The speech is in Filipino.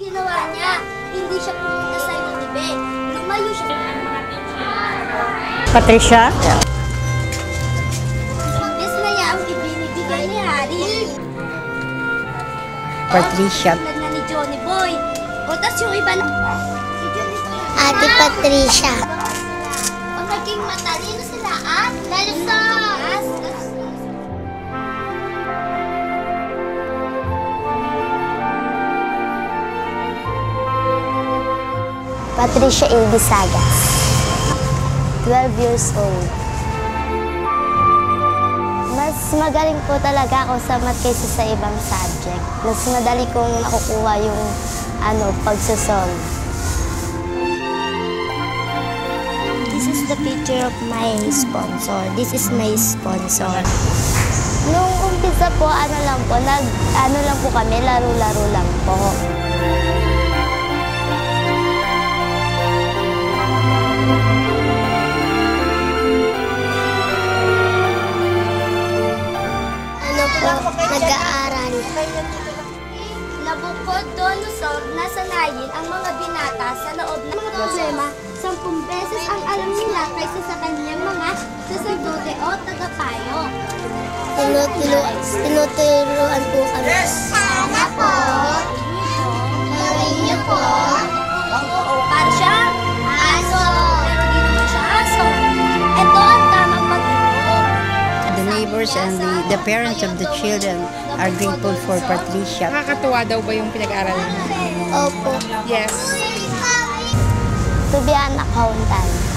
ginawa niya? Hindi siya pumunta sa Ninive. Lumayo siya. Patricia? Imbes na niya ang ibinibigay ni Hari. Patricia. Tulad na ni Johnny Boy. O tas yung iba na. Si Johnny Boy. Ate Patricia. O naging matalino sila at lalusas. Patricia A. Disagas. 12 years old. Mas magaling po talaga ako sa math kaysa sa ibang subject. Mas madali kong nakukuha yung pagsosolve. This is the picture of my sponsor. This is my sponsor. Nung umpisa po, lang po kami, laro-laro lang po. Nag-aaral. Nabukod doon nasanayin ang mga binata sa loob ng mga problema. 10 beses ang alam nila kaysa sa kanyang mga saserdote o tagapayo. Tinuturuan po kami. Sana po, gawin niyo po, para siyang aso. Pero di naman siya aso. Ito ang tamang pag-inom. The neighbors and the parents of the children are grateful for Patricia. Nakakatuwa daw ba yung pinag-aaralan niyo? Opo. Yes. To be an accountant.